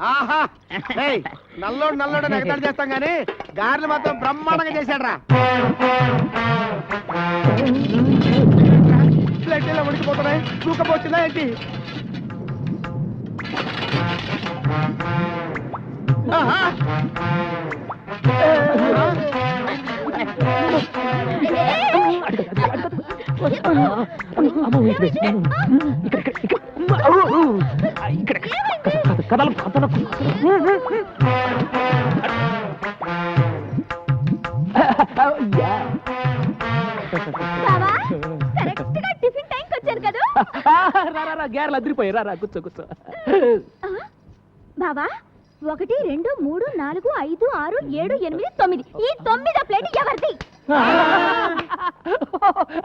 ఆహా నల్లోడు నల్లోడు ఎగతాడు చేస్తాం గానీ గారెలు మాత్రం బ్రహ్మాండంగా చేశాడు రా. ప్లేట్లో ఉడికిపోతున్నాయి, తూకపోతుందా ఏంటి? గ్యారెలు అదిరిపోయి రా కూర్చో కూర్చో. బాబా 1 2 3 4 5 6 7 8 9 ఈ 9వ ప్లేట్ ఎవరిది?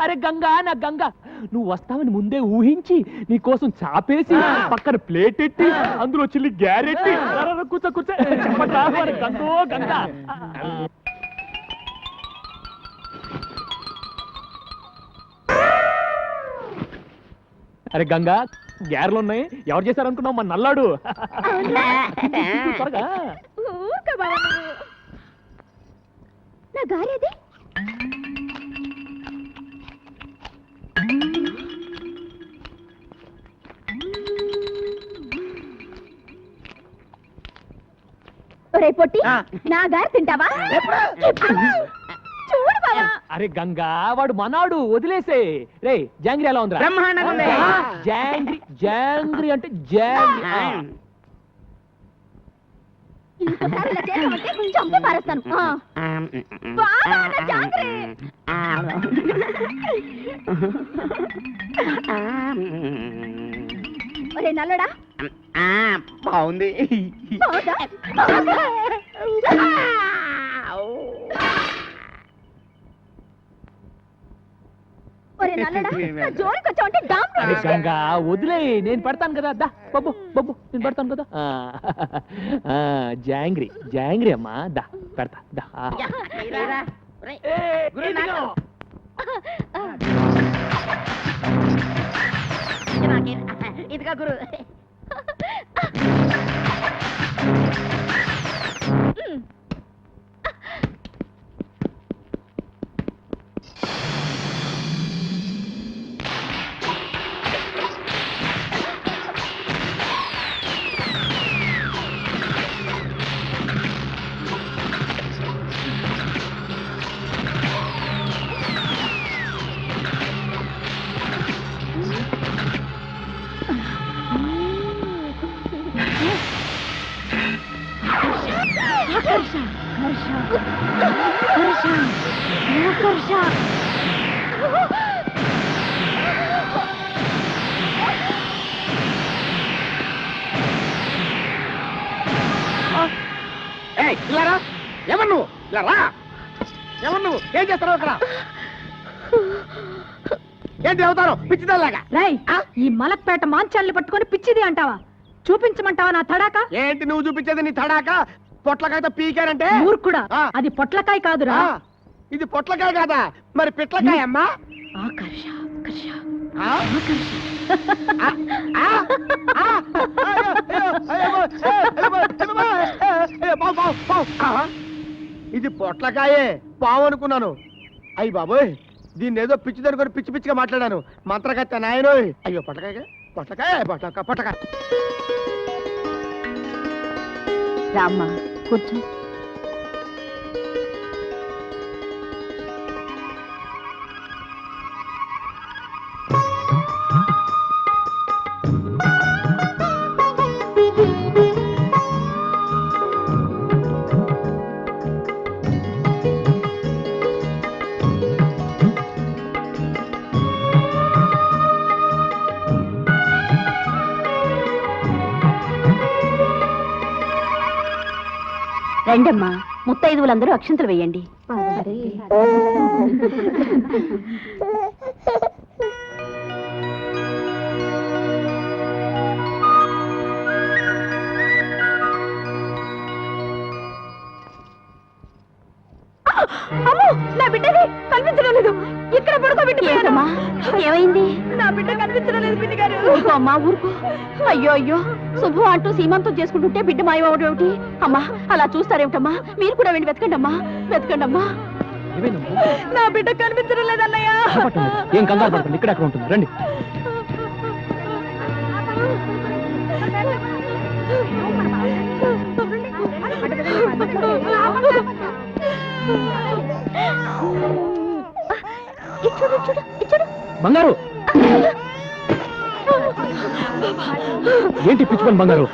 అరే గంగా, నా గంగా, నువ్వు వస్తావని ముందే ఊహించి నీ కోసం చాపేసి పక్కన ప్లేట్ ఎట్టి అందులో చిల్లి గ్యారెట్టి కూర్చో కూర్చో. గంగో గంగా. అరే గంగా, గ్యారెలు ఉన్నాయి. ఎవరు చేశారనుకున్నావు? మన నల్లాడు. త్వరగా. నా గారేది? ఒరే పొట్టి, నా గారు తింటావా? చూడు బావా. అరే గంగా, వాడు మనాడు, వదిలేసే. రే జాంగ్రీ ఎలా ఉందిరా? జాంగ్రీ జాంగ్రీ అంటే జాంగ్రీ. ఇంకోసారి ఇలా చేసామంటే చంపి పారేస్తాను. బావా, నా జాంగ్రీ. ఒరే నల్లడా, బాగుంది. ఒరే నల్లడా, జోలికి వచ్చావంటే డామ్. అరే గంగా, వదిలే, నేను పెడతాను కదా. దా బొబ్బు బొబ్బు, నేను పెడతాను కదా. జాంగ్రీ జాంగ్రీ అమ్మా, దా పెడతా దా. ఇదిగా గురు. ఎవరు నువ్వు? ఇలా రా. ఎవరు నువ్వు? ఏం చేస్తావు అక్కడ? ఏంటి అవుతారు పిచ్చిదాలాగా? రై, ఈ మలక్పేట మాంచాల్ని పట్టుకొని పిచ్చిది అంటావా? చూపించమంటావా నా తడాక? ఏంటి నువ్వు చూపించేది? నీ తడాక పొట్లకాయతో పీకారంటే? ఊరుకుడా, అది పొట్లకాయ కాదురా. ఇది పొట్లకాయ కాదా? మరి పిట్లకాయ అమ్మా. ఇది పొట్లకాయే, పావు అనుకున్నాను. అయ్యి బాబోయ్, దీన్ని ఏదో పిచ్చి దొరుకుని పిచ్చి పిచ్చిగా మాట్లాడాను. మంత్రగత్త నాయనో. అయ్యో పొట్లకాయ పొట్లకాయ పొట్లకాయ పొట్లకాయ. రామ్మా కూర్చో. రండమ్మా, ముత్తైదువులందరూ అక్షంతలు వేయండి. అమ్మో నా బిడ్డని కనిపించడం లేదు. ఇక్కడ పడుకోబెట్టిపోయానమ్మా. ఏమైంది? నా బిడ్డ కనిపించడం లేదు పిన్ని గారు. ఊరుకో అమ్మా ఊరుకో. అయ్యో అయ్యో, శుభం అంటూ సీమంతం చేసుకుంటుంటే బిడ్డ మాయమవడం ఏమిటి? అమ్మా అలా చూస్తారేమిటమ్మా? మీరు కూడా వెళ్ళి వెతకండి అమ్మా, వెతకండి అమ్మా. నా బిడ్డ కనిపించడం లేదన్నయ్య. ఏం కంగారు పడకండి, ఇక్కడ అక్కడ ఉంటుంది, రండి. బంగారు ఏంటి పిచ్చుకొని బంగారు?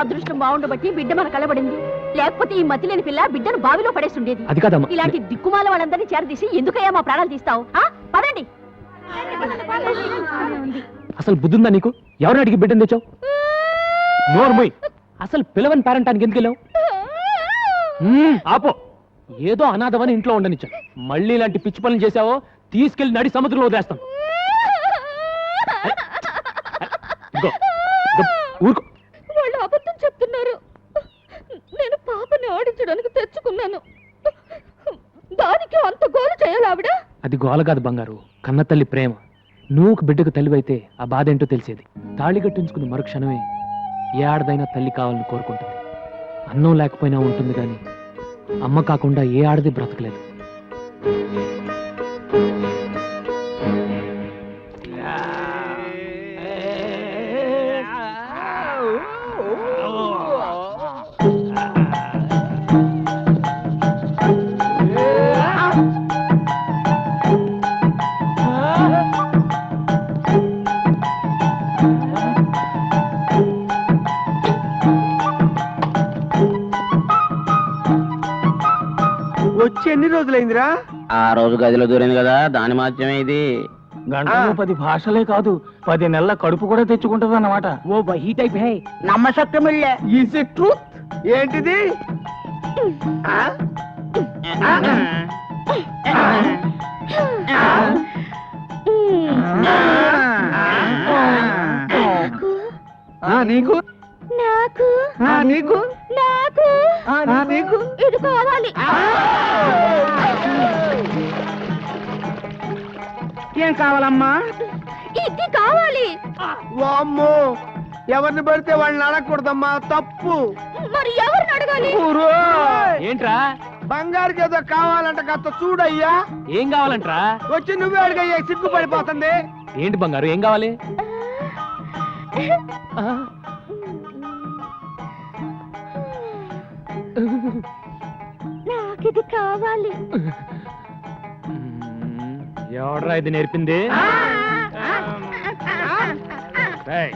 అదృష్టం బాగుండబట్టి బిడ్డ మన కలబడింది. లేకపోతే ఈ మతిలేని పిల్ల బిడ్డను బావిలో పడేస్తుండేది. అది కాదమ్మా. ఇలాంటి దిక్కుమాల వాళ్ళందరినీ చేరదీసి ఎందుకయ్యా మా ప్రాణాలు తీస్తావు? పదండి. అసలు బుద్ధుందా నీకు? ఎవరిని అడిగి బిడ్డను తెచ్చావు? నోర్మోయ్, అసలు పిలవని పేరెంటానికి ఎందుకు వెళ్ళావు? ఆపో, ఏదో అనాథమని ఇంట్లో ఉండనిచ్చా. మళ్ళీ ఇలాంటి పిచ్చి పనులు చేసావో తీసుకెళ్లి నడి సముద్రంలో వదిలేస్తాం. ఊరుకో. వాళ్ళు అబద్ధం చెప్తున్నారు. నేను పాపని ఆడించడానికి తెచ్చుకున్నాను. దానికి అంత గోలు చేయాలి ఆవిడ? అది గోల కాదు బంగారు, కన్న తల్లి ప్రేమ. నువ్వు బిడ్డకు తల్లివైతే ఆ బాధ ఏంటో తెలిసేది. తాళి కట్టించుకున్న మరుక్షణమే ఏ ఆడదైనా తల్లి కావాలని కోరుకుంటుంది. అన్నం లేకపోయినా ఉంటుంది కానీ అమ్మ కాకుండా ఏ ఆడది బ్రతకలేదు. వచ్చి ఎన్ని రోజులైందిరా? ఆ రోజు గదిలో దూరింది కదా, దాని మాత్రమే ఇది. గంటలో 10 భాషలే కాదు, 10 నెలల కడుపు కూడా తెచ్చుకుంటది అన్నమాట. ఓ వహీ టైప్ హై, నమ్మశక్యమిల్లే. Is it truth? ఏంటిది? నీకు నాకు నీకు నాకు నీకు ఇది కావాలి. ఏం కావాలమ్మా? ఇది కావాలి. వామ్మో, ఎవరిని పడితే వాళ్ళని అడగకూడదమ్మా, తప్పు. మరి ఎవరిని అడగాలి? ఏంట్రా? బంగారుకి ఏదో కావాలంట, కాస్త చూడయ్యా. ఏం కావాలంట్రా? వచ్చి నువ్వే అడిగయ్యా, సిగ్గుపడిపోతుంది. ఏంటి బంగారు, ఏం కావాలి? నాకిది కావాలి. ఎవడ్రా ఇది నేర్పింది? ఏయ్,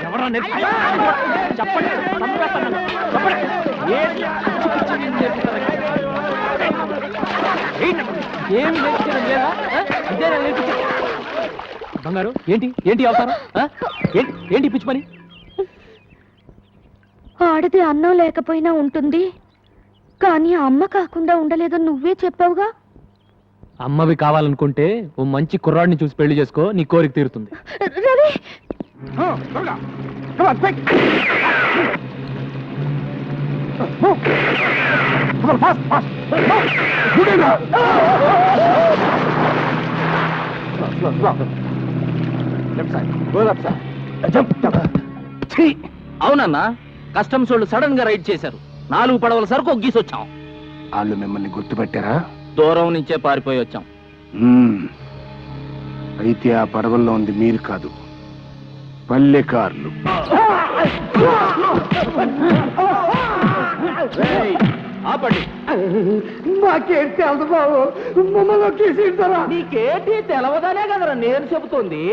ఎవడ్రా నేర్పింది? చెప్పండి, చంపేస్తాను. చెప్పండి. ఏమి నేర్పించడం లేదా? ఇదేనా నేర్పించడం? బంగారు ఏంటి ఏంటి అవతారం? ఏంటి పిచ్చి పని? ఆడది అన్నం లేకపోయినా ఉంటుంది, కానీ అమ్మ కాకుండా ఉండలేదని నువ్వే చెప్పావుగా. అమ్మవి కావాలనుకుంటే ఓ మంచి కుర్రాడిని చూసి పెళ్లి చేసుకో, నీ కోరిక తీరుతుంది. రవి, అవునన్నా, కస్టమ్స్ వాళ్ళు సడన్ గా రైడ్ చేశారు. 4 పడవల సరుకు ఒగ్గీసొచ్చాం. వాళ్ళు మిమ్మల్ని గుర్తుపెట్టారా? దూరం నుంచే పారిపోయి వచ్చాం. అయితే ఆ పడవల్లో ఉంది మీరు కాదు, పల్లెకారులు. ఆపండి. మాకేం తెలుసు బాబు, మమ్మల్ని నీకేటి తెలవదనే కదరా నేను చెబుతుంది.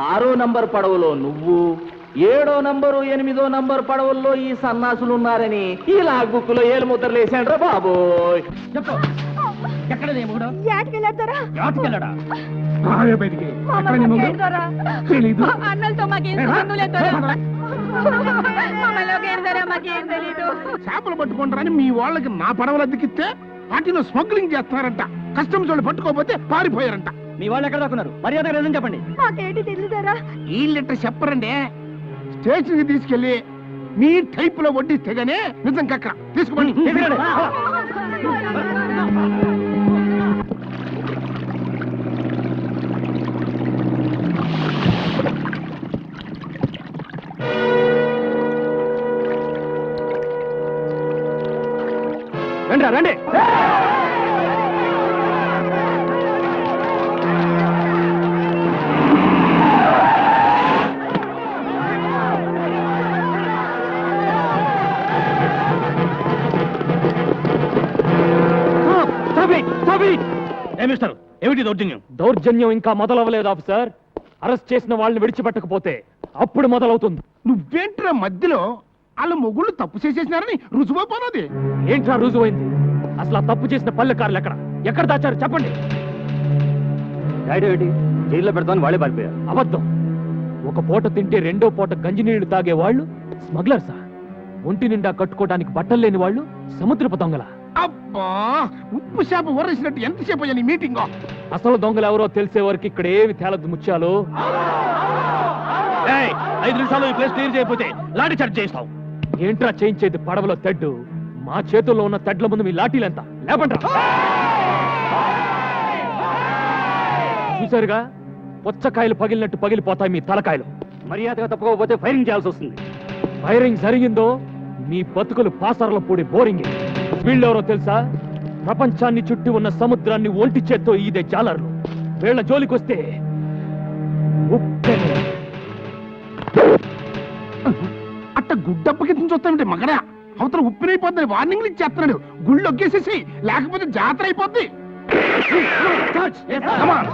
6వ నంబర్ పడవలో నువ్వు, 7వ నంబరు 8వ నంబర్ పడవల్లో ఈ సన్నాసులు ఉన్నారని ఈ లాగ్ బుక్ లో ఏలు ముద్రలు వేసాండ్రా బాబోయ్. అన్నలతో మాకేం సంబంధం లేదు. మాకేం తెలీదు. చేపలు పట్టుకుంటారని మీ వాళ్ళకి నా పడవలు అద్దెకిస్తే వాటిలో స్మగ్లింగ్ చేస్తున్నారంట. కస్టమ్స్ వాళ్ళు పట్టుకోకపోతే పారిపోయారంట. మీ వాళ్ళు ఎక్కడ దాక్కున్నారు? మర్యాద లేదని చెప్పండి. మాకేంటి తెలుసారా? ఈ లెటర్ చెప్పరండి. స్టేషన్ కి తీసుకెళ్లి మీ టైప్ లో వడ్డిస్తే గానీ నిజం కక్కరా తీసుకోండి. రండి రండి. ఏమిస్తారు? ఏమిటి దౌర్జన్యం? దౌర్జన్యం ఇంకా మొదలవ్వలేదు ఆఫీసర్. అరెస్ట్ చేసిన వాళ్ళని విడిచిపెట్టకపోతే అప్పుడు మొదలవుతుంది. నువ్వేంట్రా మధ్యలో వాళ్ళ మొగుళ్ళు తప్పు చేసేసినారని రుజువైపోయినది. ఏంట్రా రుజువైంది? అసలు ఆ తప్పు చేసిన పల్లెకారులు ఎక్కడ దాచారు చెప్పండి. జైల్లో పెడతామని వాళ్ళే పారిపోయారు. అబద్ధం. ఒక పూట తింటే రెండో పూట గంజినీళ్లు తాగే వాళ్ళు స్మగ్లర్సా? ఒంటి నిండా కట్టుకోవడానికి బట్టలు లేని వాళ్ళు సముద్రపు దొంగల? అబ్బా, ఉప్పు చేప ఊరేసినట్టు ఎంతసేపు అయ్యా నీ మీటింగ్? అసలు దొంగలు ఎవరో తెలిసే వరకు ఇక్కడ ఏమి తేలదు ముత్యాలు. 5 నిమిషాలు ఈ ప్లేస్ క్లియర్ చేయకపోతే లాఠీ చార్జ్ చేస్తావు. ఏంట్రా చేయించేది? పడవలో తెడ్డు. మా చేతుల్లో ఉన్న తెడ్ల ముందు మీ లాఠీలు ఎంత? లేపండ్రా. చూసారుగా, పుచ్చకాయలు పగిలినట్టు పగిలిపోతాయి మీ తలకాయలు. మర్యాదగా తప్పుకోకపోతే ఫైరింగ్ చేయాల్సి వస్తుంది. ఫైరింగ్ జరిగిందో మీ బతుకులు పాసర్ల పూడి బోరింగ్. వీళ్ళెవరో తెలుసా? ప్రపంచాన్ని చుట్టి ఉన్న సముద్రాన్ని ఒంటి చేత్తో ఈదే జాలర్లు. వీళ్ళ జోలికొస్తే ఉప్పెను. అట్ట గుడ్డప్పకి చూస్తామంటే మగడా అవతల ఉప్పినైపోద్దని వార్నింగ్లు ఇచ్చేస్తున్నాడు. గుళ్ళు ఒగ్గేసేసి, లేకపోతే జాతర అయిపోద్ది. Come on.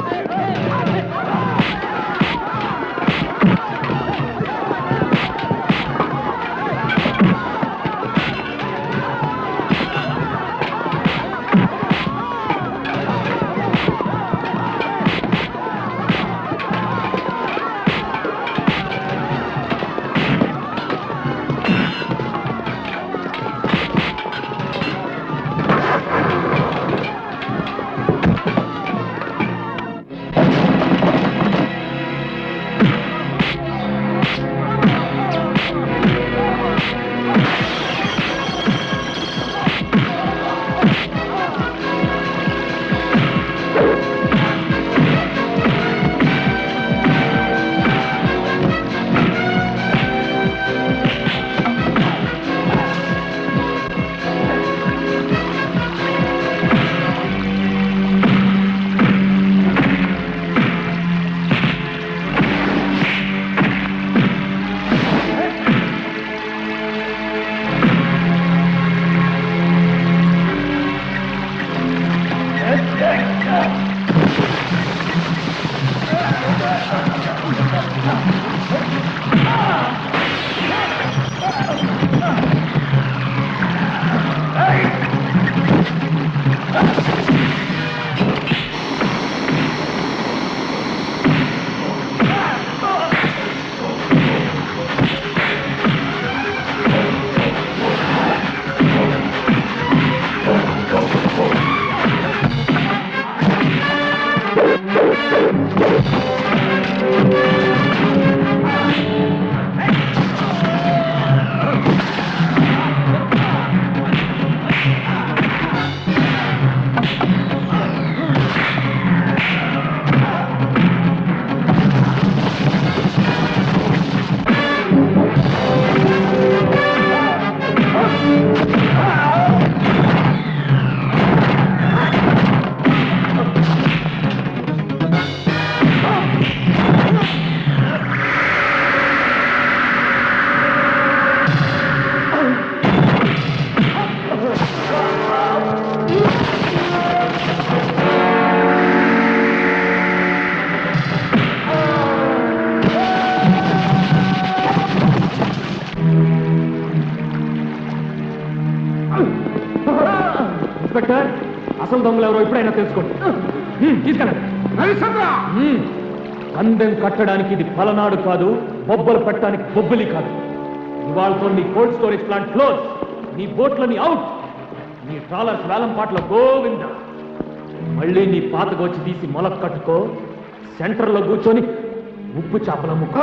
ఇన్స్పెక్టర్, అసలు దొంగలు ఎవరో ఇప్పుడైనా తెలుసుకోండి. తీసుకెళ్ళండి. పందెం కట్టడానికి ఇది పలనాడు కాదు, బొబ్బలు పెట్టడానికి బొబ్బలి కాదు. ఇవాళతో నీ కోల్డ్ స్టోరేజ్ ప్లాంట్ క్లోజ్, నీ బోట్లని అవుట్, నీ ట్రాలర్స్ వేలం పాటల గోవింద. మళ్ళీ నీ పాతకు వచ్చి తీసి మొలక కట్టుకో, సెంటర్లో కూర్చొని ఉప్పు చేపల ముక్క.